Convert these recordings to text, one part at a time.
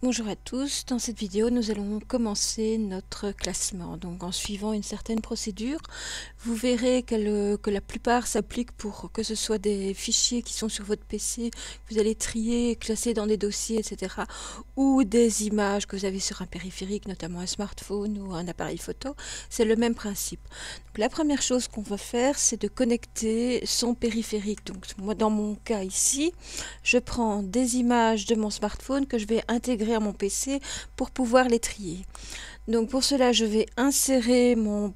Bonjour à tous, dans cette vidéo nous allons commencer notre classement. Donc en suivant une certaine procédure, vous verrez que la plupart s'appliquent pour que ce soit des fichiers qui sont sur votre PC, que vous allez trier, classer dans des dossiers, etc. ou des images que vous avez sur un périphérique, notamment un smartphone ou un appareil photo. C'est le même principe. Donc, la première chose qu'on va faire, c'est de connecter son périphérique. Donc moi dans mon cas ici, je prends des images de mon smartphone que je vais intégrer à mon PC pour pouvoir les trier. Donc pour cela, je vais insérer mon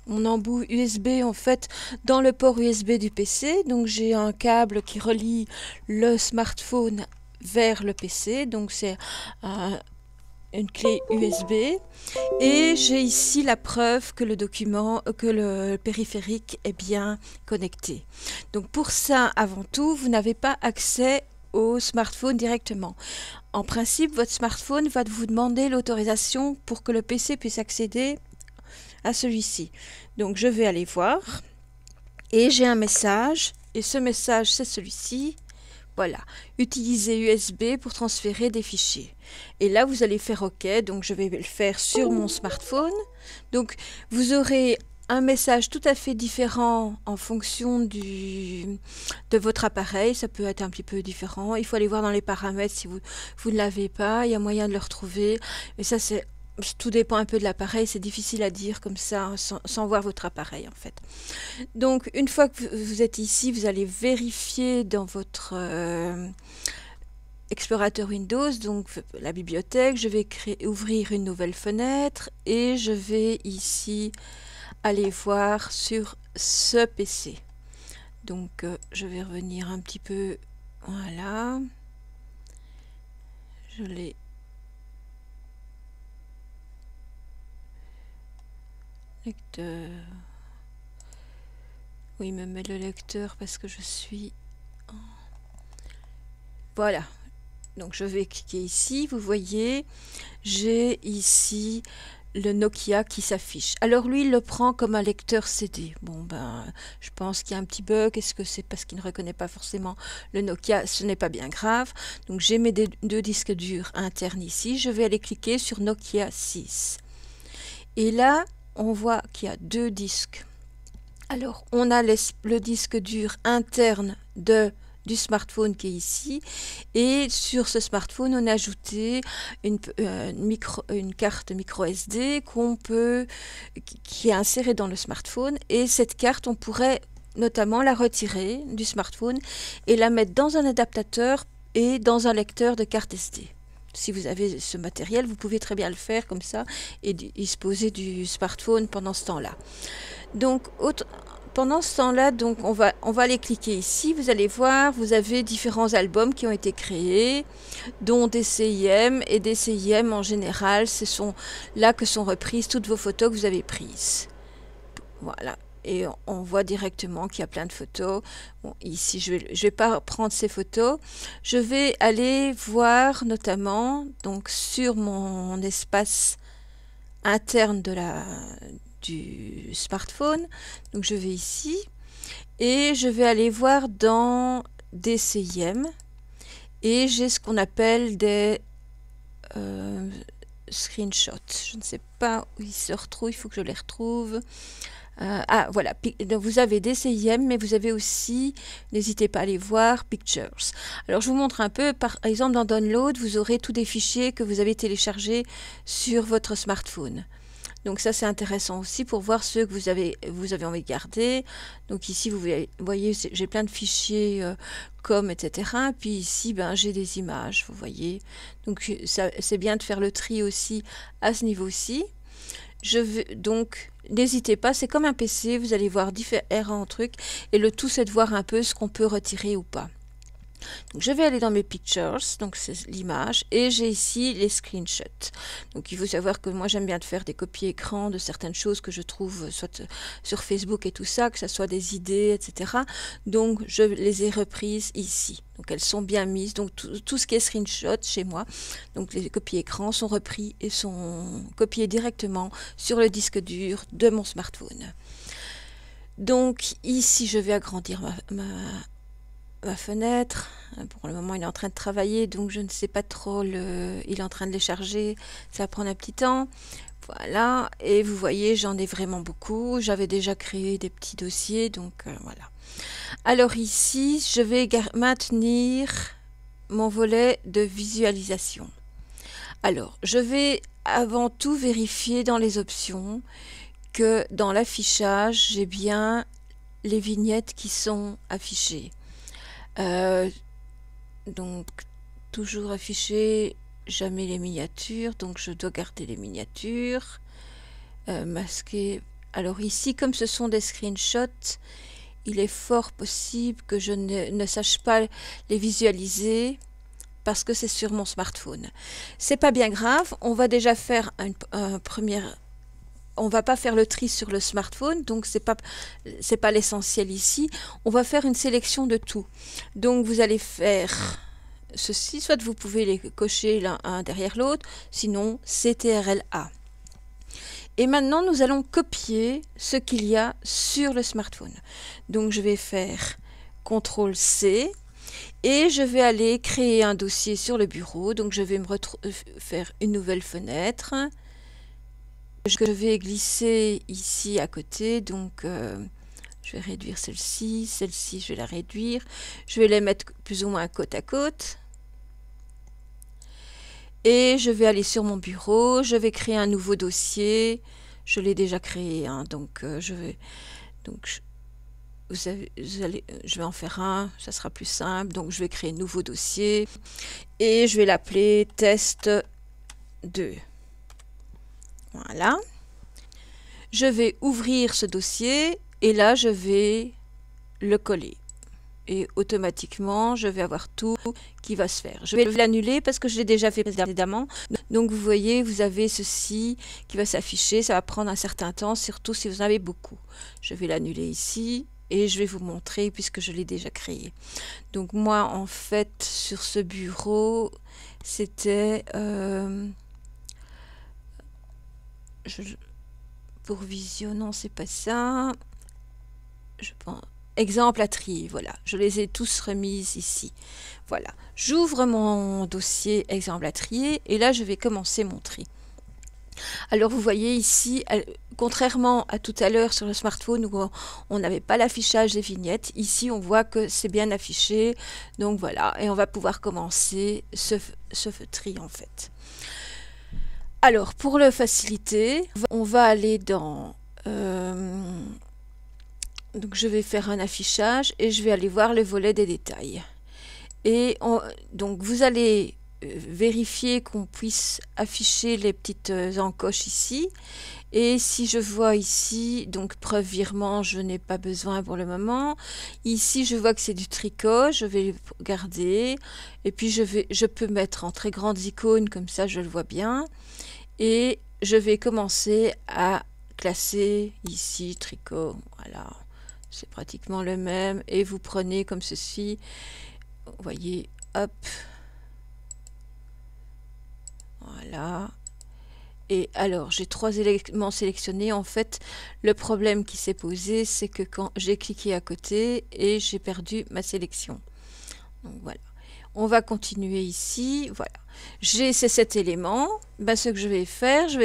embout USB en fait dans le port USB du PC. Donc j'ai un câble qui relie le smartphone vers le PC. Donc c'est une clé USB et j'ai ici la preuve que le périphérique est bien connecté. Donc pour ça, avant tout, vous n'avez pas accès au smartphone directement. En principe, votre smartphone va vous demander l'autorisation pour que le PC puisse accéder à celui-ci. Donc je vais aller voir et j'ai un message et ce message c'est celui-ci. Voilà, utiliser USB pour transférer des fichiers. Et là, vous allez faire OK. Donc, je vais le faire sur mon smartphone. Donc, vous aurez un message tout à fait différent en fonction de votre appareil. Ça peut être un petit peu différent. Il faut aller voir dans les paramètres si vous ne l'avez pas. Il y a moyen de le retrouver. Mais ça, tout dépend un peu de l'appareil. C'est difficile à dire comme ça, sans voir votre appareil, en fait. Donc, une fois que vous êtes ici, vous allez vérifier dans votre explorateur Windows, donc la bibliothèque. Je vais ouvrir une nouvelle fenêtre et je vais ici aller voir sur ce PC. Donc, je vais revenir un petit peu. Voilà. Je l'ai. Lecteur. Oui, il me met le lecteur parce que je suis... Voilà. Donc je vais cliquer ici. Vous voyez, j'ai ici le Nokia qui s'affiche. Alors lui, il le prend comme un lecteur CD. Bon, ben, je pense qu'il y a un petit bug. Est-ce que c'est parce qu'il ne reconnaît pas forcément le Nokia? Ce n'est pas bien grave. Donc j'ai mes deux disques durs internes ici. Je vais aller cliquer sur Nokia 6. Et là, on voit qu'il y a deux disques. Alors, on a le disque dur interne du smartphone qui est ici, et sur ce smartphone on a ajouté une carte micro SD qui est insérée dans le smartphone, et cette carte on pourrait notamment la retirer du smartphone et la mettre dans un adaptateur et dans un lecteur de carte SD. Si vous avez ce matériel, vous pouvez très bien le faire comme ça et disposer du smartphone pendant ce temps-là. Donc, pendant ce temps-là, donc on va aller cliquer ici. Vous allez voir, vous avez différents albums qui ont été créés, dont des CIM. Et des CIM, en général, ce sont là que sont reprises toutes vos photos que vous avez prises. Voilà. Et on voit directement qu'il y a plein de photos. Bon, ici, je vais pas prendre ces photos. Je vais aller voir notamment donc sur mon espace interne du smartphone. Donc je vais ici et je vais aller voir dans des CIM et j'ai ce qu'on appelle des screenshots. Je ne sais pas où ils se retrouvent, il faut que je les retrouve. Voilà, donc vous avez des CIM, mais vous avez aussi, n'hésitez pas à aller voir, Pictures. Alors je vous montre un peu, par exemple dans Download, vous aurez tous des fichiers que vous avez téléchargés sur votre smartphone. Donc ça c'est intéressant aussi pour voir ceux que vous avez envie de garder. Donc ici vous voyez j'ai plein de fichiers com etc. Puis ici ben, j'ai des images, vous voyez. Donc c'est bien de faire le tri aussi à ce niveau-ci. Donc n'hésitez pas, c'est comme un PC, vous allez voir différents trucs et le tout c'est de voir un peu ce qu'on peut retirer ou pas. Donc, je vais aller dans mes pictures, donc c'est l'image, et j'ai ici les screenshots. Donc il faut savoir que moi j'aime bien de faire des copies écran de certaines choses que je trouve soit sur Facebook et tout ça, que ce soit des idées, etc. Donc je les ai reprises ici. Donc elles sont bien mises, donc tout ce qui est screenshot chez moi, donc les copies écran sont repris et sont copiés directement sur le disque dur de mon smartphone. Donc ici je vais agrandir ma fenêtre. Pour le moment, il est en train de travailler, donc je ne sais pas trop, il est en train de les charger, ça va prendre un petit temps. Voilà, et vous voyez, j'en ai vraiment beaucoup. J'avais déjà créé des petits dossiers, donc voilà. Alors ici, je vais maintenir mon volet de visualisation. Alors, je vais avant tout vérifier dans les options que dans l'affichage, j'ai bien les vignettes qui sont affichées. Donc, toujours afficher, jamais les miniatures, donc je dois garder les miniatures. Masquer. Alors ici, comme ce sont des screenshots, il est fort possible que je ne sache pas les visualiser parce que c'est sur mon smartphone. C'est pas bien grave, on va déjà faire un premier... On va pas faire le tri sur le smartphone, donc c'est pas l'essentiel ici. On va faire une sélection de tout. Donc vous allez faire ceci, soit vous pouvez les cocher l'un derrière l'autre, sinon CTRL-A. Et maintenant, nous allons copier ce qu'il y a sur le smartphone. Donc, je vais faire CTRL-C et je vais aller créer un dossier sur le bureau. Donc, je vais faire une nouvelle fenêtre. Je vais glisser ici à côté. Donc, je vais réduire celle-ci. Celle-ci, je vais la réduire. Je vais les mettre plus ou moins côte à côte. Et je vais aller sur mon bureau, je vais créer un nouveau dossier. Je l'ai déjà créé, hein, donc je vais en faire un, ça sera plus simple. Donc je vais créer un nouveau dossier et je vais l'appeler test 2. Voilà. Je vais ouvrir ce dossier et là je vais le coller. Et automatiquement, je vais avoir tout qui va se faire. Je vais l'annuler parce que je l'ai déjà fait précédemment. Donc, vous voyez, vous avez ceci qui va s'afficher. Ça va prendre un certain temps, surtout si vous en avez beaucoup. Je vais l'annuler ici et je vais vous montrer puisque je l'ai déjà créé. Donc, moi, en fait, sur ce bureau, c'était... pour Visio, non, c'est pas ça. Je pense... Exemple à trier, voilà, je les ai tous remises ici. Voilà, j'ouvre mon dossier exemple à trier et là je vais commencer mon tri. Alors vous voyez ici, contrairement à tout à l'heure sur le smartphone où on n'avait pas l'affichage des vignettes, ici on voit que c'est bien affiché. Donc voilà, et on va pouvoir commencer ce tri en fait. Alors pour le faciliter, on va aller dans... donc je vais faire un affichage et je vais aller voir le volet des détails. Et donc vous allez vérifier qu'on puisse afficher les petites encoches ici. Et si je vois ici, donc preuve virement, je n'ai pas besoin pour le moment. Ici, je vois que c'est du tricot, je vais garder. Et puis je peux mettre en très grandes icônes, comme ça je le vois bien. Et je vais commencer à classer ici tricot, voilà. C'est pratiquement le même et vous prenez comme ceci, vous voyez, hop, voilà. Et alors j'ai 3 éléments sélectionnés. En fait, le problème qui s'est posé, c'est que quand j'ai cliqué à côté et j'ai perdu ma sélection. Donc voilà, on va continuer ici. Voilà, j'ai ces 7 éléments. Ben, ce que je vais faire, je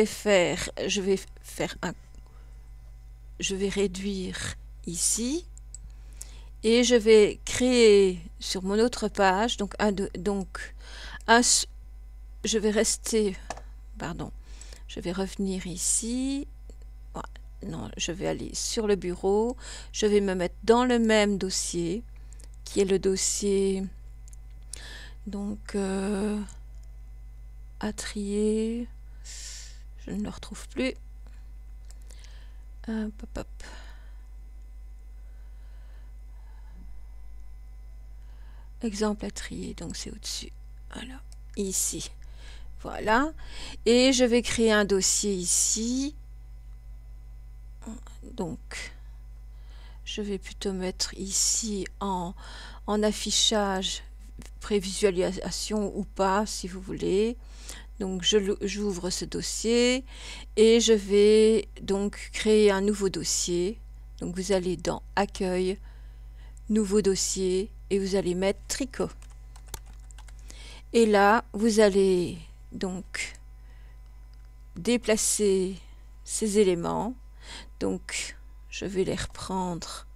vais réduire ici et je vais créer sur mon autre page je vais rester, pardon, je vais revenir ici, non, je vais aller sur le bureau, je vais me mettre dans le même dossier qui est le dossier donc à trier, je ne le retrouve plus, hop, hop, hop. Exemple à trier, donc c'est au-dessus, voilà, ici, voilà, et je vais créer un dossier ici, donc je vais plutôt mettre ici en affichage, prévisualisation ou pas si vous voulez. Donc j'ouvre ce dossier et je vais donc créer un nouveau dossier. Donc vous allez dans accueil, nouveau dossier et vous allez mettre tricot. Et là, vous allez donc déplacer ces éléments. Donc, je vais les reprendre.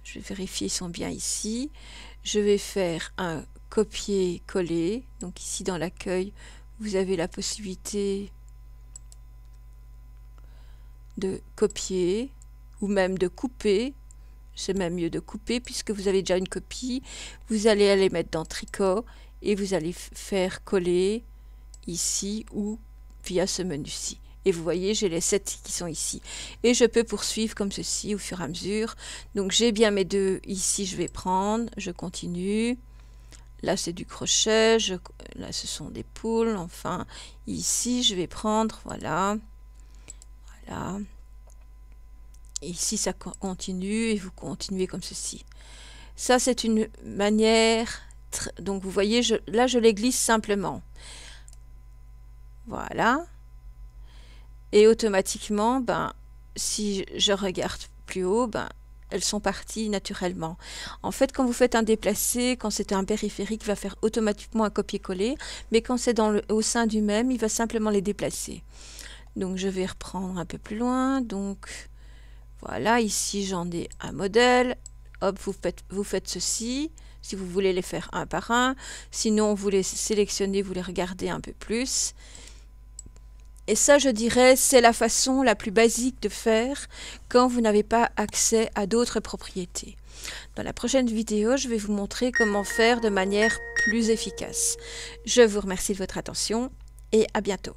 Je vais vérifier ils sont bien ici. Je vais faire un copier-coller. Donc ici dans l'accueil, vous avez la possibilité de copier ou même de couper. C'est même mieux de couper puisque vous avez déjà une copie. Vous allez aller mettre dans tricot et vous allez faire coller ici ou via ce menu-ci. Et vous voyez, j'ai les 7 qui sont ici. Et je peux poursuivre comme ceci au fur et à mesure. Donc j'ai bien mes deux ici, je vais prendre, je continue. Là c'est du crochet, là ce sont des poules. Enfin, ici je vais prendre, voilà. Voilà. Et ici ça continue et vous continuez comme ceci. Ça c'est une manière, donc vous voyez, là je les glisse simplement. Voilà. Et automatiquement, si je regarde plus haut, elles sont parties naturellement. En fait, quand vous faites un déplacé, quand c'est un périphérique, il va faire automatiquement un copier-coller, mais quand c'est au sein du même, il va simplement les déplacer. Donc je vais reprendre un peu plus loin. Donc voilà, ici j'en ai un modèle. Hop, vous faites ceci, si vous voulez les faire un par un. Sinon, vous les sélectionnez, vous les regardez un peu plus. Et ça, je dirais, c'est la façon la plus basique de faire quand vous n'avez pas accès à d'autres propriétés. Dans la prochaine vidéo, je vais vous montrer comment faire de manière plus efficace. Je vous remercie de votre attention et à bientôt.